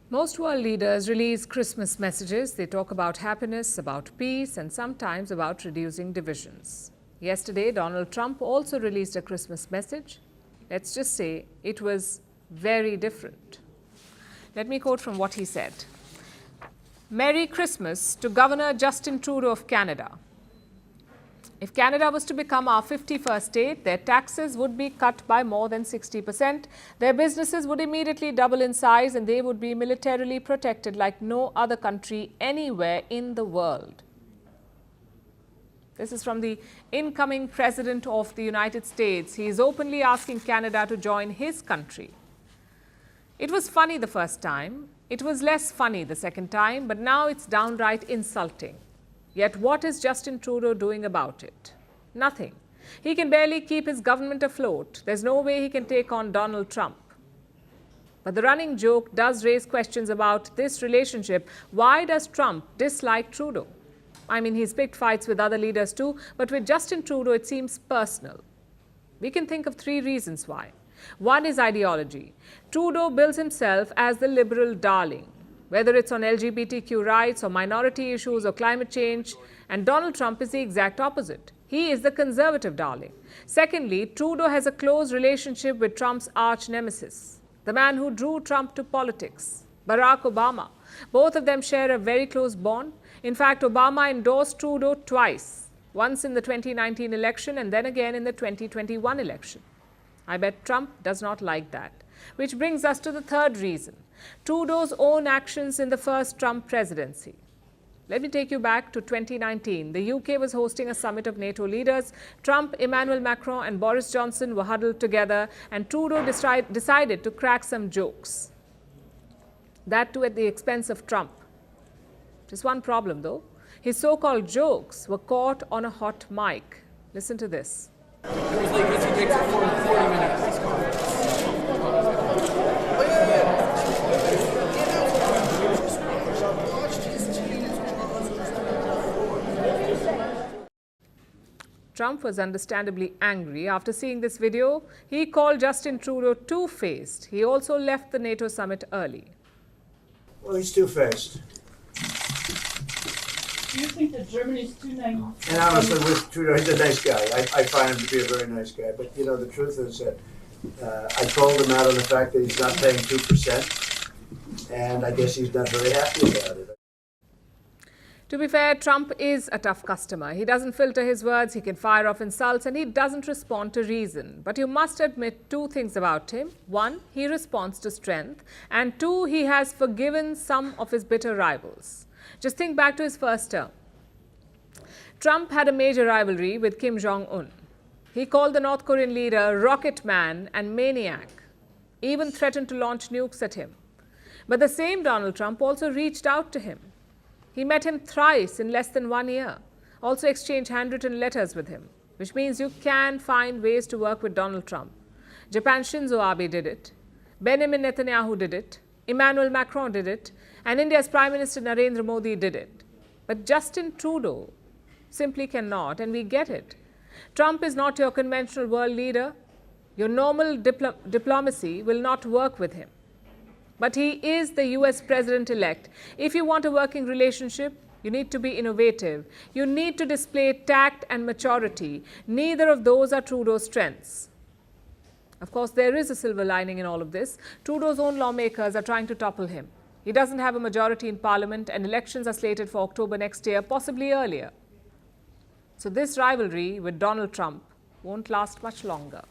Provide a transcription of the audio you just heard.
Most world leaders release Christmas messages. They talk about happiness, about peace, and sometimes about reducing divisions. Yesterday, Donald Trump also released a Christmas message. Let's just say it was very different. Let me quote from what he said. Merry Christmas to Governor Justin Trudeau of Canada. If Canada was to become our 51st state, their taxes would be cut by more than 60%. Their businesses would immediately double in size and they would be militarily protected like no other country anywhere in the world. This is from the incoming President of the United States. He is openly asking Canada to join his country. It was funny the first time. It was less funny the second time, but now it's downright insulting. Yet what is Justin Trudeau doing about it? Nothing. He can barely keep his government afloat. There's no way he can take on Donald Trump. But the running joke does raise questions about this relationship. Why does Trump dislike Trudeau? I mean, he's picked fights with other leaders too, but with Justin Trudeau, it seems personal. We can think of three reasons why. One is ideology. Trudeau bills himself as the liberal darling, whether it's on LGBTQ rights or minority issues or climate change, and Donald Trump is the exact opposite. He is the conservative darling. Secondly, Trudeau has a close relationship with Trump's arch nemesis, the man who drew Trump to politics, Barack Obama. Both of them share a very close bond. In fact, Obama endorsed Trudeau twice, once in the 2019 election and then again in the 2021 election. I bet Trump does not like that. Which brings us to the third reason, Trudeau's own actions in the first Trump presidency. Let me take you back to 2019. The UK was hosting a summit of NATO leaders. Trump, Emmanuel Macron and Boris Johnson were huddled together and Trudeau decided to crack some jokes. That too at the expense of Trump. Just one problem though. His so-called jokes were caught on a hot mic. Listen to this. It was like this, he takes 40 minutes. Trump was understandably angry. After seeing this video, he called Justin Trudeau two-faced. He also left the NATO summit early. Well, he's two-faced. Do you think that Germany's too nice? And honestly, with Trudeau, he's a nice guy. I find him to be a very nice guy. But, you know, the truth is that I called him out on the fact that he's not paying 2%. And I guess he's not very happy about it. To be fair, Trump is a tough customer. He doesn't filter his words, he can fire off insults, and he doesn't respond to reason. But you must admit two things about him. One, he responds to strength. And two, he has forgiven some of his bitter rivals. Just think back to his first term. Trump had a major rivalry with Kim Jong-un. He called the North Korean leader rocket man and maniac, even threatened to launch nukes at him. But the same Donald Trump also reached out to him. He met him thrice in less than 1 year, also exchanged handwritten letters with him, which means you can find ways to work with Donald Trump. Japan's Shinzo Abe did it, Benjamin Netanyahu did it, Emmanuel Macron did it, and India's Prime Minister Narendra Modi did it. But Justin Trudeau simply cannot, and we get it. Trump is not your conventional world leader. Your normal diplomacy will not work with him. But he is the US president-elect. If you want a working relationship, you need to be innovative. You need to display tact and maturity. Neither of those are Trudeau's strengths. Of course, there is a silver lining in all of this. Trudeau's own lawmakers are trying to topple him. He doesn't have a majority in Parliament and elections are slated for October next year, possibly earlier. So this rivalry with Donald Trump won't last much longer.